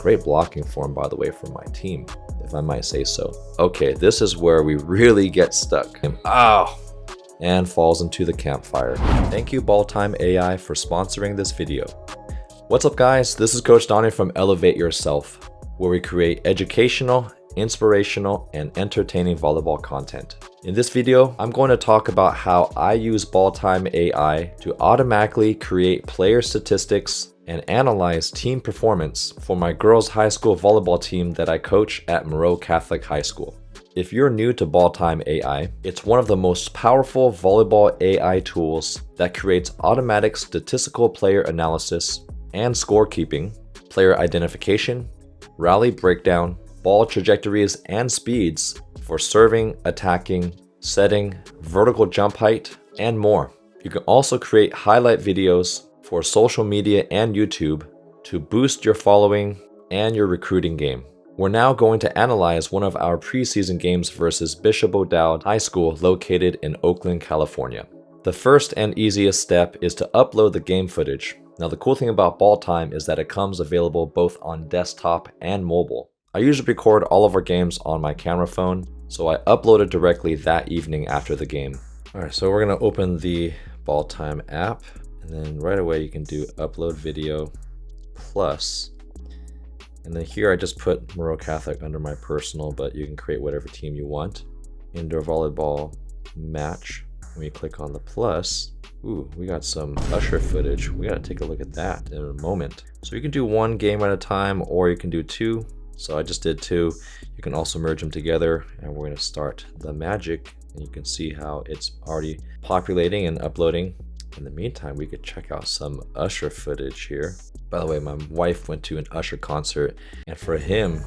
great blocking form, by the way, from my team, if I might say so. Okay, this is where we really get stuck. Ow! And falls into the campfire. Thank you, Balltime AI, for sponsoring this video. What's up, guys? This is Coach Donny from Elevate Yourself, where we create educational, inspirational, and entertaining volleyball content. In this video, I'm going to talk about how I use Balltime AI to automatically create player statistics and analyze team performance for my girls' high school volleyball team that I coach at Monroe Catholic High School. If you're new to Balltime AI, it's one of the most powerful volleyball AI tools that creates automatic statistical player analysis and scorekeeping, player identification, rally breakdown, ball trajectories and speeds for serving, attacking, setting, vertical jump height, and more. You can also create highlight videos for social media and YouTube to boost your following and your recruiting game. We're now going to analyze one of our preseason games versus Bishop O'Dowd High School located in Oakland, California. The first and easiest step is to upload the game footage. Now, the cool thing about Balltime is that it comes available both on desktop and mobile. I usually record all of our games on my camera phone, so I uploaded directly that evening after the game. All right, so we're gonna open the Balltime app, and then right away you can do upload video plus. And then here I just put Monroe Catholic under my personal, but you can create whatever team you want. Indoor volleyball match. When you click on the plus, ooh, we got some usher footage. We gotta take a look at that in a moment. So you can do one game at a time, or you can do two. So I just did two. You can also merge them together, and we're gonna start the magic. And you can see how it's already populating and uploading. In the meantime, we could check out some usher footage here. By the way, my wife went to an usher concert, and for him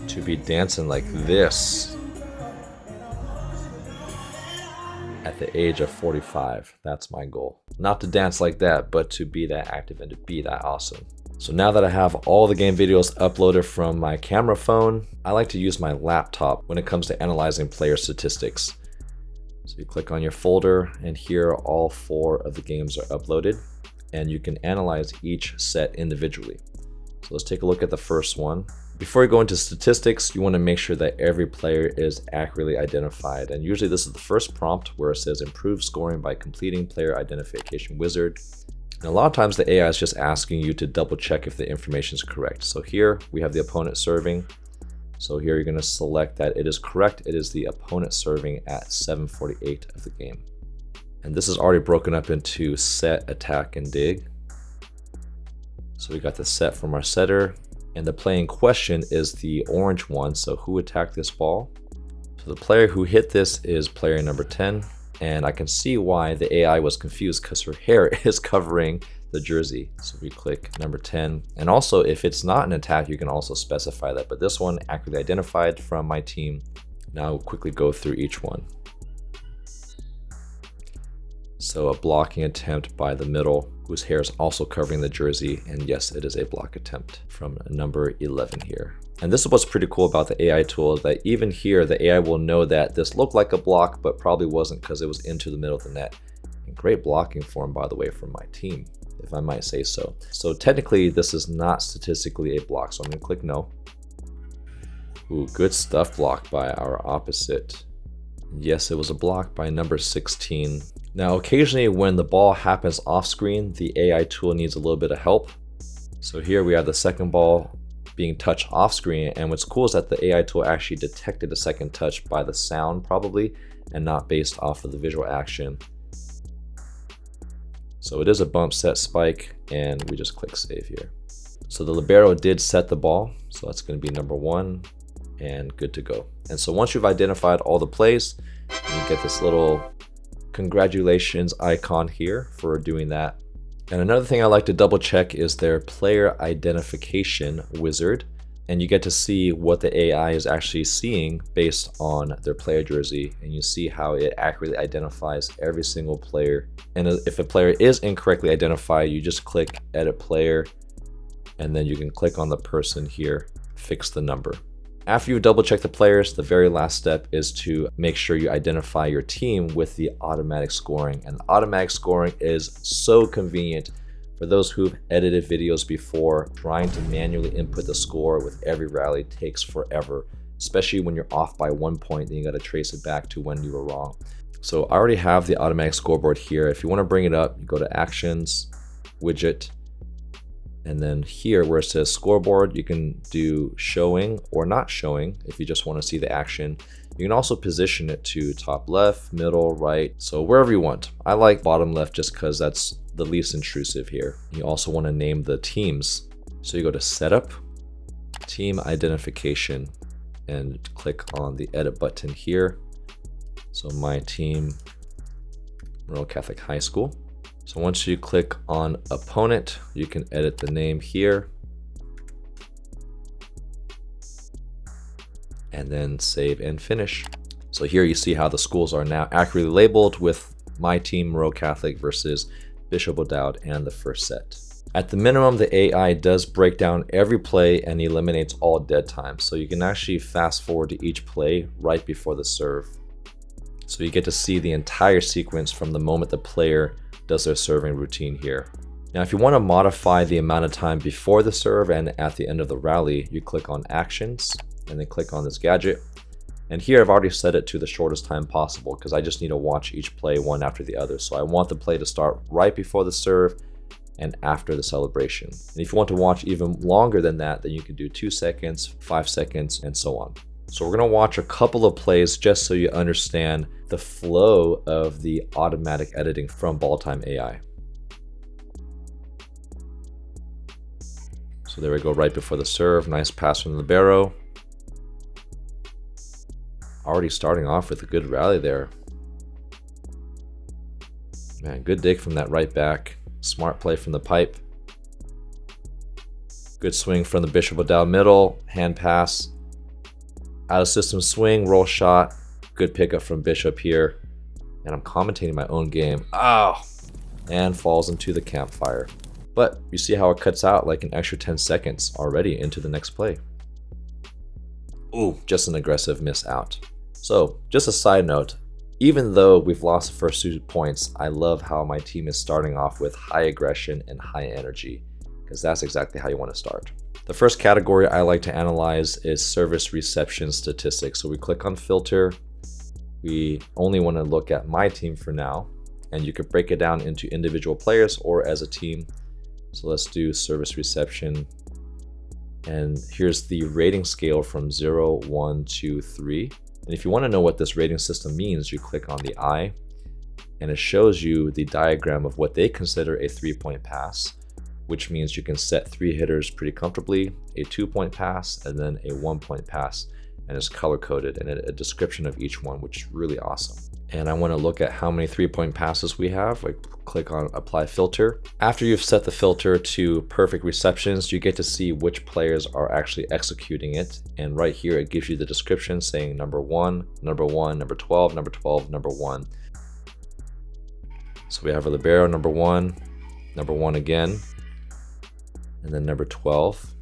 to be dancing like this at the age of 45, that's my goal. Not to dance like that, but to be that active and to be that awesome. So now that I have all the game videos uploaded from my camera phone, I like to use my laptop when it comes to analyzing player statistics. So you click on your folder, and here all 4 of the games are uploaded, and you can analyze each set individually. So let's take a look at the first one. Before you go into statistics, you want to make sure that every player is accurately identified. And usually this is the first prompt where it says improve scoring by completing player identification wizard. And a lot of times the AI is just asking you to double check if the information is correct. So here we have the opponent serving. So here you're going to select that it is correct. It is the opponent serving at 7:48 of the game. And this is already broken up into set, attack, and dig. So we got the set from our setter, and the play in question is the orange one. So who attacked this ball? So the player who hit this is player number 10. And I can see why the AI was confused because her hair is covering the jersey. So we click number 10. And also, if it's not an attack, you can also specify that. But this one accurately identified from my team. Now we'll quickly go through each one. So a blocking attempt by the middle, whose hair is also covering the jersey. And yes, it is a block attempt from number 11 here. And this is what's pretty cool about the AI tool, is that even here, the AI will know that this looked like a block, but probably wasn't because it was into the middle of the net. And great blocking form, by the way, from my team, if I might say so. So technically, this is not statistically a block. So I'm gonna click no. Ooh, good stuff block by our opposite. Yes, it was a block by number 16. Now, occasionally when the ball happens off screen, the AI tool needs a little bit of help. So here we have the second ball being touched off screen, and what's cool is that the AI tool actually detected a second touch by the sound probably, and not based off of the visual action. So it is a bump set spike, and we just click save here. So the libero did set the ball, so that's going to be number 1, and good to go. And so once you've identified all the plays, you get this little congratulations icon here for doing that. And another thing I like to double check is their player identification wizard. And you get to see what the AI is actually seeing based on their player jersey. And you see how it accurately identifies every single player. And if a player is incorrectly identified, you just click edit player, and then you can click on the person here, fix the number. After you double check the players, the very last step is to make sure you identify your team with the automatic scoring. And automatic scoring is so convenient For those who've edited videos before, trying to manually input the score with every rally takes forever, especially when you're off by 1 point, then you gotta trace it back to when you were wrong. So I already have the automatic scoreboard here. If you wanna bring it up, you go to Actions, Widget, and then here where it says Scoreboard, you can do showing or not showing if you just wanna see the action. You can also position it to top left, middle, right, so wherever you want. I like bottom left just because that's the least intrusive here. You also wanna name the teams. So you go to Setup, Team Identification, and click on the edit button here. So my team, Rural Catholic High School. So once you click on opponent, you can edit the name here. And then save and finish. So here you see how the schools are now accurately labeled with my team, Rural Catholic versus Bishop O'Dowd and the first set. At the minimum, the AI does break down every play and eliminates all dead time. So you can actually fast forward to each play right before the serve. So you get to see the entire sequence from the moment the player does their serving routine here. Now, if you want to modify the amount of time before the serve and at the end of the rally, you click on Actions and then click on this gadget. And here I've already set it to the shortest time possible because I just need to watch each play one after the other. So I want the play to start right before the serve and after the celebration. And if you want to watch even longer than that, then you can do 2 seconds, 5 seconds, and so on. So we're going to watch a couple of plays just so you understand the flow of the automatic editing from Balltime AI. So there we go, right before the serve. Nice pass from the libero. Already starting off with a good rally there. Man, good dig from that right back. Smart play from the pipe. Good swing from the Bishop O'Dowd middle. Hand pass. Out of system swing, roll shot. Good pickup from Bishop here. And I'm commentating my own game. Oh! And falls into the campfire. But you see how it cuts out like an extra 10 seconds already into the next play. Ooh, just an aggressive miss out. So, just a side note, even though we've lost the first 2 points, I love how my team is starting off with high aggression and high energy, because that's exactly how you want to start. The first category I like to analyze is service reception statistics. So we click on filter. We only want to look at my team for now, and you could break it down into individual players or as a team. So let's do service reception. And here's the rating scale from 0, 1, 2, 3. And if you want to know what this rating system means, you click on the eye, and it shows you the diagram of what they consider a 3-point pass, which means you can set 3 hitters pretty comfortably, a 2-point pass, and then a 1-point pass, and it's color coded and a description of each one, which is really awesome. And I want to look at how many 3-point passes we have. Like, click on apply filter. After you've set the filter to perfect receptions, you get to see which players are actually executing it. And right here, it gives you the description saying number 1, number 1, number 12, number 12, number 1. So we have a libero, number 1 again, and then number 12,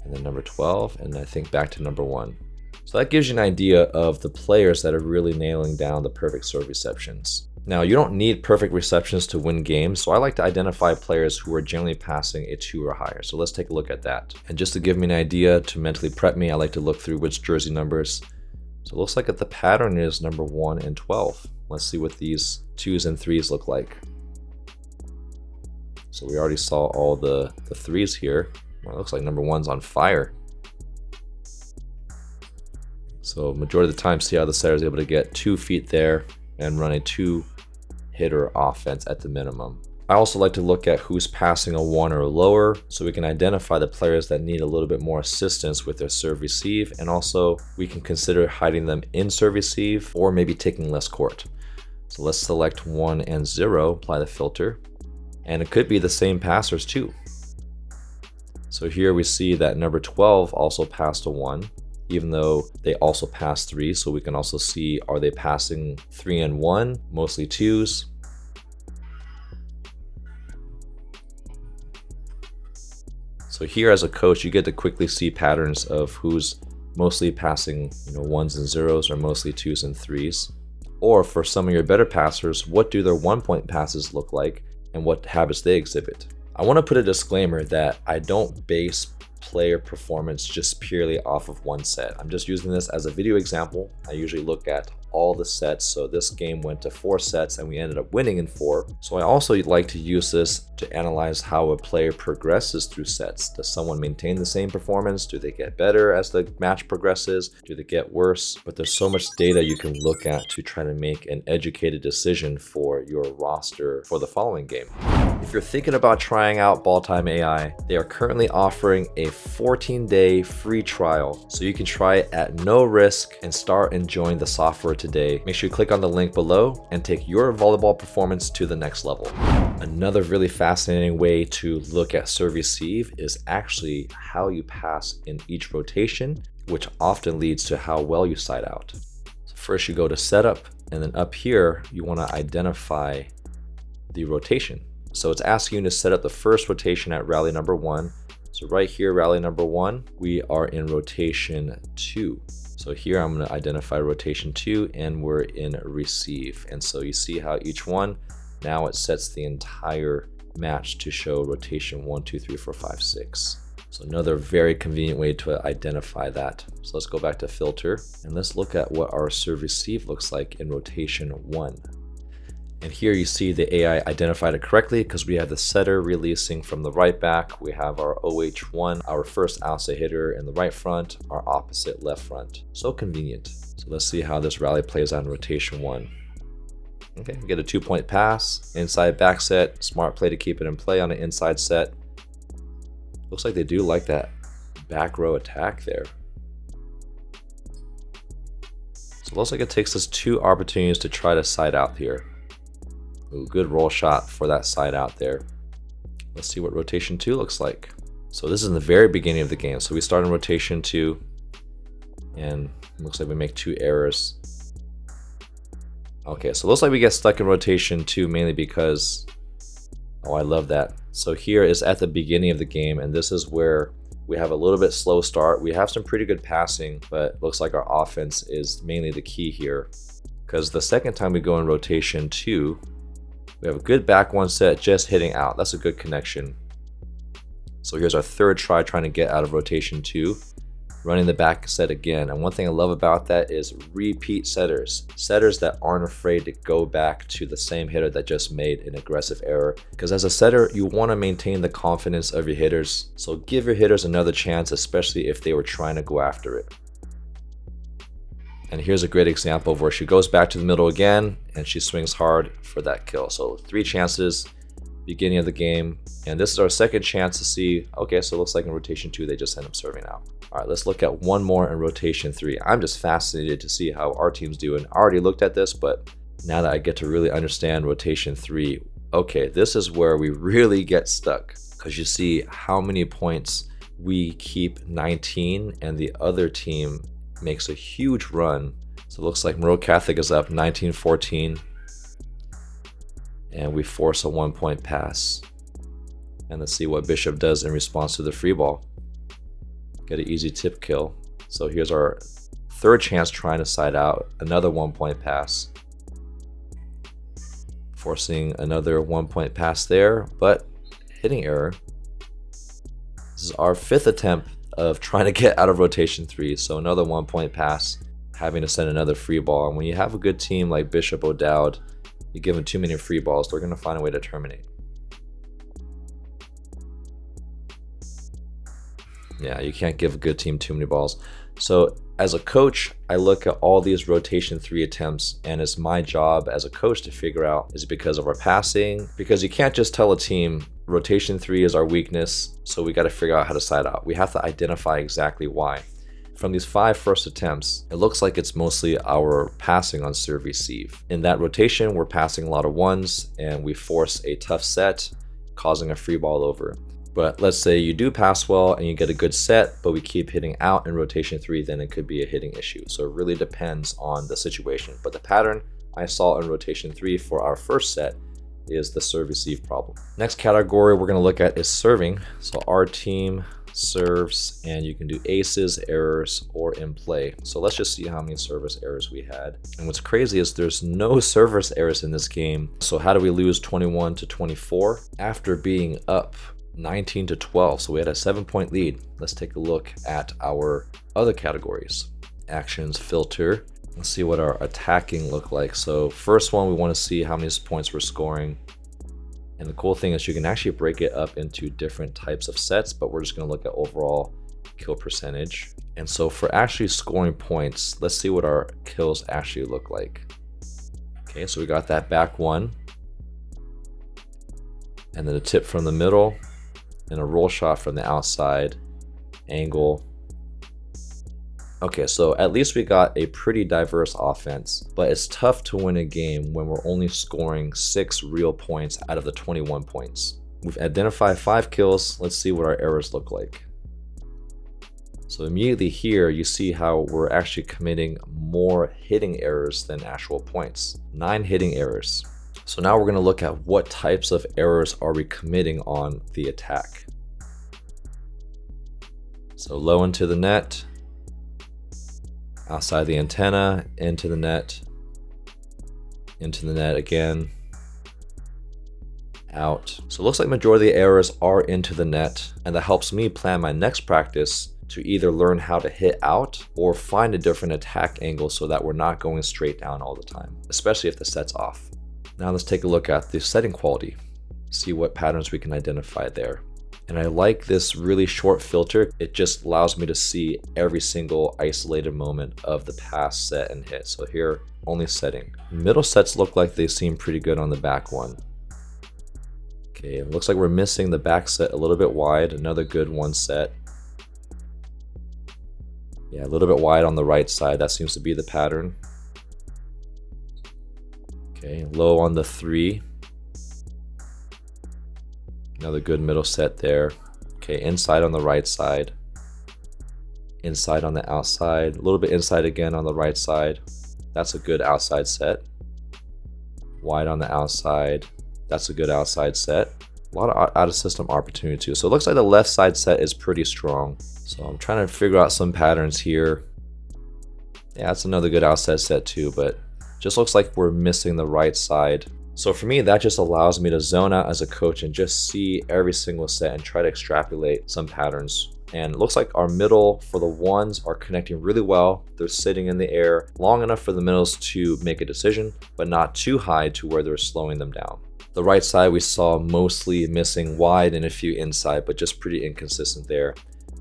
and then number 12, and I think back to number 1. So that gives you an idea of the players that are really nailing down the perfect serve receptions. Now, you don't need perfect receptions to win games, so I like to identify players who are generally passing a 2 or higher. So let's take a look at that. And just to give me an idea to mentally prep me, I like to look through which jersey numbers. So it looks like the pattern is number 1 and 12. Let's see what these 2s and 3s look like. So we already saw all the 3s here. Well, it looks like number 1's on fire. So majority of the time, see how the setter is able to get 2 feet there and run a 2-hitter offense at the minimum. I also like to look at who's passing a 1 or lower, so we can identify the players that need a little bit more assistance with their serve receive, and also we can consider hiding them in serve receive or maybe taking less court. So let's select 1 and 0, apply the filter, and it could be the same passers too. So here we see that number 12 also passed a 1, even though they also passed 3. So we can also see, are they passing 3 and 1, mostly 2s. So here as a coach, you get to quickly see patterns of who's mostly passing 1s and 0s or mostly 2s and 3s. Or for some of your better passers, what do their 1-point passes look like? and what habits they exhibit. I want to put a disclaimer that I don't base player performance just purely off of one set. I'm just using this as a video example. I usually look at all the sets. So this game went to 4 sets and we ended up winning in 4. So I also like to use this to analyze how a player progresses through sets. Does someone maintain the same performance? Do they get better as the match progresses? Do they get worse? But there's so much data you can look at to try to make an educated decision for your roster for the following game. If you're thinking about trying out Balltime AI, they are currently offering a 14-day free trial, so you can try it at no risk and start enjoying the software today. Make sure you click on the link below and take your volleyball performance to the next level. Another really fascinating way to look at serve-receive is actually how you pass in each rotation, which often leads to how well you side out. So first you go to setup, and then up here you want to identify the rotation. So it's asking you to set up the first rotation at rally number 1. So right here, rally number 1, we are in rotation 2. So here I'm going to identify rotation 2 and we're in receive. And so you see how each one, now it sets the entire match to show rotation 1, 2, 3, 4, 5, 6. So another very convenient way to identify that. So let's go back to filter and let's look at what our serve receive looks like in rotation 1. And here you see the AI identified it correctly because we have the setter releasing from the right back. We have our OH1, our first outside hitter in the right front, our opposite left front. So convenient. So let's see how this rally plays out in rotation 1. Okay, we get a 2-point pass, inside back set, smart play to keep it in play on an inside set. Looks like they do like that back row attack there. So it looks like it takes us 2 opportunities to try to side out here. Ooh, good roll shot for that side out there. Let's see what rotation 2 looks like. So this is in the very beginning of the game. So we start in rotation 2 and it looks like we make 2 errors. Okay, so it looks like we get stuck in rotation 2 mainly because, oh, I love that. So here is at the beginning of the game and this is where we have a little bit slow start. We have some pretty good passing, but it looks like our offense is mainly the key here. Because the second time we go in rotation 2, we have a good back 1 set just hitting out. That's a good connection. So here's our 3rd try trying to get out of rotation 2, running the back set again. And one thing I love about that is repeat setters. Setters that aren't afraid to go back to the same hitter that just made an aggressive error. Because as a setter, you want to maintain the confidence of your hitters. So give your hitters another chance, especially if they were trying to go after it. And here's a great example of where she goes back to the middle again and she swings hard for that kill. So 3 chances, beginning of the game. And this is our 2nd chance to see, okay, so it looks like in rotation 2, they just end up serving out. All right, let's look at one more in rotation 3. I'm just fascinated to see how our team's doing. I already looked at this, but now that I get to really understand rotation 3, okay, this is where we really get stuck because you see how many points we keep 19 and the other team makes a huge run. So it looks like Monroe Catholic is up 19-14 and we force a 1-point pass. And let's see what Bishop does in response to the free ball. Get an easy tip kill. So here's our 3rd chance trying to side out, another 1-point pass. Forcing another 1-point pass there, but hitting error. This is our 5th attempt of trying to get out of rotation 3. So another 1-point pass, having to send another free ball. And when you have a good team like Bishop O'Dowd, you give them too many free balls, they're going to find a way to terminate. Yeah, you can't give a good team too many balls. So as a coach, I look at all these rotation 3 attempts and it's my job as a coach to figure out, is it because of our passing? Because you can't just tell a team rotation 3 is our weakness, so we got to figure out how to side out. We have to identify exactly why. From these 5 first attempts, it looks like it's mostly our passing on serve receive. In that rotation, we're passing a lot of 1s and we force a tough set, causing a free ball over. But let's say you do pass well and you get a good set, but we keep hitting out in rotation 3, then it could be a hitting issue. So it really depends on the situation. But the pattern I saw in rotation 3 for our first set is the serve receive problem. Next category we're going to look at is serving. So our team serves, and you can do aces, errors, or in play. So let's just see how many service errors we had. And what's crazy is there's no service errors in this game. So how do we lose 21 to 24 after being up 19 to 12? So we had a 7-point lead. Let's take a look at our other categories. Actions, filter. Let's see what our attacking look like. So first one, we want to see how many points we're scoring. And the cool thing is you can actually break it up into different types of sets, but we're just going to look at overall kill percentage. And so for actually scoring points, let's see what our kills actually look like. Okay, so we got that back one, and then a tip from the middle, and a roll shot from the outside, angle. Okay, so at least we got a pretty diverse offense, but it's tough to win a game when we're only scoring 6 real points out of the 21 points. We've identified 5 kills. Let's see what our errors look like. So immediately here, you see how we're actually committing more hitting errors than actual points. 9 hitting errors. So now we're going to look at what types of errors are we committing on the attack. So low into the net, outside the antenna, into the net again, out. So it looks like majority of the errors are into the net, and that helps me plan my next practice to either learn how to hit out or find a different attack angle so that we're not going straight down all the time, especially if the set's off. Now let's take a look at the setting quality, see what patterns we can identify there. And I like this really short filter. It just allows me to see every single isolated moment of the pass, set, and hit. So here, only setting. Middle sets look like they seem pretty good on the back one. Okay, it looks like we're missing the back set a little bit wide. Another good one set. Yeah, a little bit wide on the right side. That seems to be the pattern. Okay, low on the 3. Another good middle set there. Okay, inside on the right side. Inside on the outside. A little bit inside again on the right side. That's a good outside set. Wide on the outside. That's a good outside set. A lot of out of system opportunity too. So it looks like the left side set is pretty strong. So I'm trying to figure out some patterns here. Yeah, that's another good outside set too, but just looks like we're missing the right side. So for me, that just allows me to zone out as a coach and just see every single set and try to extrapolate some patterns. And it looks like our middle for the ones are connecting really well. They're sitting in the air long enough for the middles to make a decision, but not too high to where they're slowing them down. The right side we saw mostly missing wide and a few inside, but just pretty inconsistent there.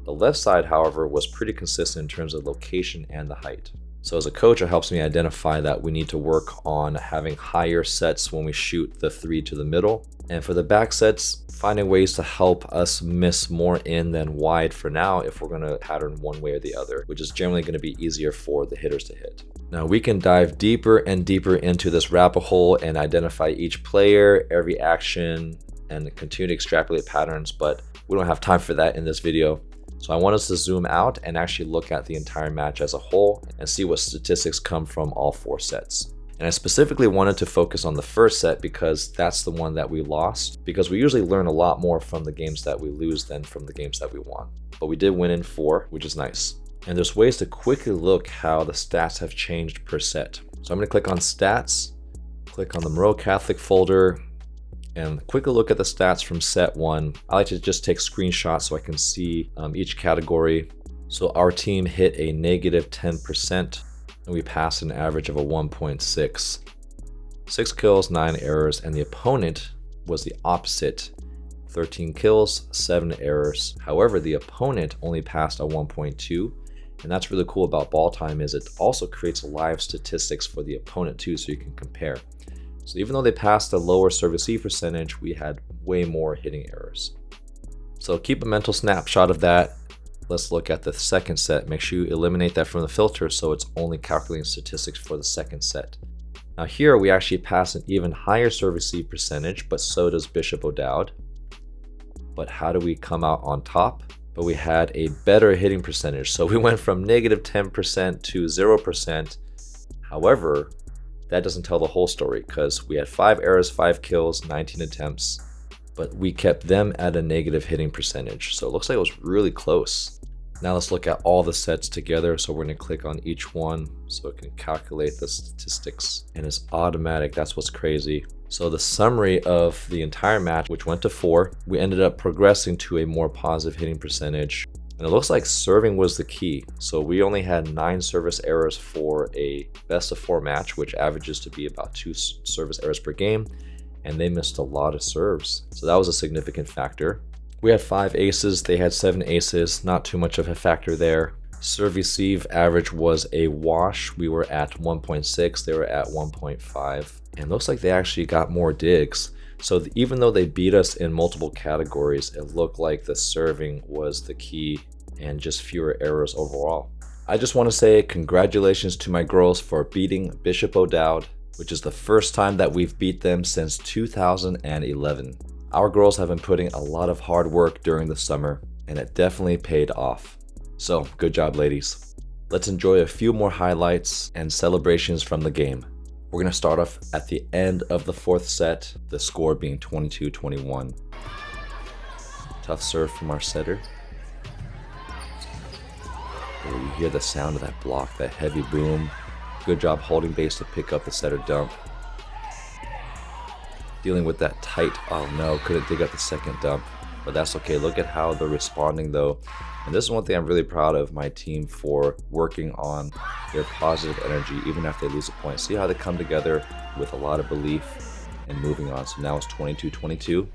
The left side, however, was pretty consistent in terms of location and the height. So as a coach, it helps me identify that we need to work on having higher sets when we shoot the 3 to the middle. And for the back sets, finding ways to help us miss more in than wide for now if we're going to pattern one way or the other, which is generally going to be easier for the hitters to hit. Now we can dive deeper and deeper into this rabbit hole and identify each player, every action, and continue to extrapolate patterns, but we don't have time for that in this video. So I want us to zoom out and actually look at the entire match as a whole and see what statistics come from all 4 sets. And I specifically wanted to focus on the first set because that's the one that we lost, because we usually learn a lot more from the games that we lose than from the games that we won. But we did win in 4, which is nice. And there's ways to quickly look how the stats have changed per set. So I'm going to click on stats, click on the Monroe Catholic folder, and quickly look at the stats from set 1. I like to just take screenshots so I can see each category. So our team hit a negative 10%, and we passed an average of a 1.6. 6 kills, 9 errors, and the opponent was the opposite. 13 kills, 7 errors. However, the opponent only passed a 1.2, and that's really cool about Balltime is it also creates live statistics for the opponent too, so you can compare. So even though they passed a lower service E percentage, we had way more hitting errors. So keep a mental snapshot of that. Let's look at the second set. Make sure you eliminate that from the filter so it's only calculating statistics for the second set. Now here we actually pass an even higher service E percentage, but so does Bishop O'Dowd. But how do we come out on top? But we had a better hitting percentage. So we went from negative 10% to 0%. However, that doesn't tell the whole story because we had 5 errors, 5 kills, 19 attempts, but we kept them at a negative hitting percentage. So it looks like it was really close. Now let's look at all the sets together. So we're gonna click on each one so it can calculate the statistics, and it's automatic. That's what's crazy. So the summary of the entire match, which went to 4, we ended up progressing to a more positive hitting percentage. And it looks like serving was the key. So we only had 9 service errors for a best of 4 match, which averages to be about 2 service errors per game. And they missed a lot of serves. So that was a significant factor. We had 5 aces, they had 7 aces, not too much of a factor there. Serve receive average was a wash. We were at 1.6, they were at 1.5. And looks like they actually got more digs. So even though they beat us in multiple categories, it looked like the serving was the key and just fewer errors overall. I just want to say congratulations to my girls for beating Bishop O'Dowd, which is the first time that we've beat them since 2011. Our girls have been putting a lot of hard work during the summer, and it definitely paid off. So, good job, ladies. Let's enjoy a few more highlights and celebrations from the game. We're going to start off at the end of the 4th set, the score being 22-21. Tough serve from our setter. Oh, you hear the sound of that block, that heavy boom. Good job holding base to pick up the setter dump. Dealing with that tight, oh no, couldn't dig up the second dump, but that's okay. Look at how they're responding though. And this is one thing I'm really proud of my team for, working on their positive energy even after they lose a point. See how they come together with a lot of belief and moving on. So now it's 22-22.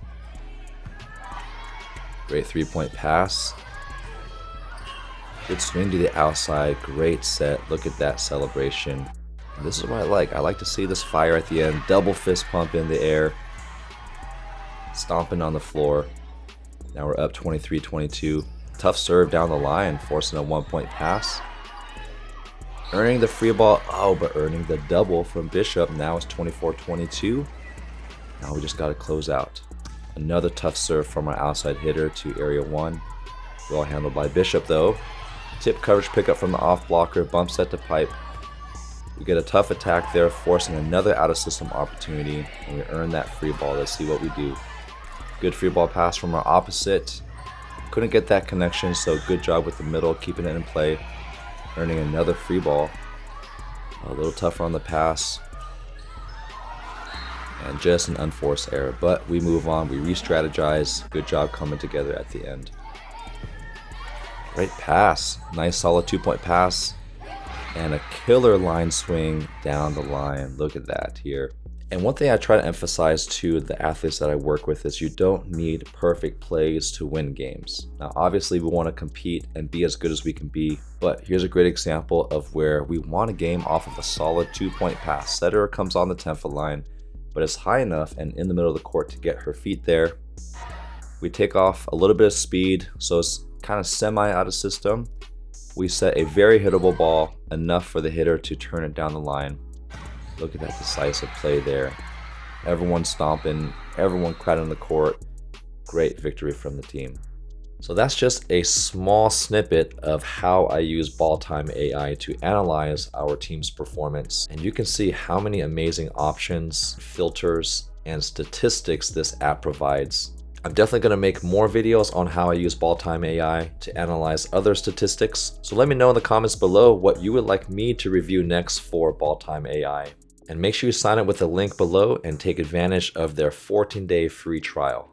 Great 3-point pass. Good swing to the outside, great set. Look at that celebration. And this is what I like to see this fire at the end. Double fist pump in the air. Stomping on the floor. Now we're up 23-22. Tough serve down the line, forcing a 1-point pass. Earning the free ball, but earning the double from Bishop. Now it's 24-22. Now we just got to close out. Another tough serve from our outside hitter to area 1. Well handled by Bishop though. Tip coverage pickup from the off blocker, bump set to pipe. We get a tough attack there, forcing another out of system opportunity, and we earn that free ball. Let's see what we do. Good free ball pass from our opposite. Couldn't get that connection, so good job with the middle, keeping it in play. Earning another free ball. A little tougher on the pass. And just an unforced error, but we move on, we re-strategize. Good job coming together at the end. Great pass. Nice solid 2-point pass. And a killer line swing down the line. Look at that here. And one thing I try to emphasize to the athletes that I work with is you don't need perfect plays to win games. Now, obviously we want to compete and be as good as we can be, but here's a great example of where we won a game off of a solid 2-point pass. Setter comes on the 10-foot line, but it's high enough and in the middle of the court to get her feet there. We take off a little bit of speed, so it's kind of semi out of system. We set a very hittable ball, enough for the hitter to turn it down the line. Look at that decisive play there. Everyone stomping, everyone crowding the court. Great victory from the team. So that's just a small snippet of how I use Balltime AI to analyze our team's performance. And you can see how many amazing options, filters, and statistics this app provides. I'm definitely going to make more videos on how I use Balltime AI to analyze other statistics. So let me know in the comments below what you would like me to review next for Balltime AI. And make sure you sign up with the link below and take advantage of their 14-day free trial.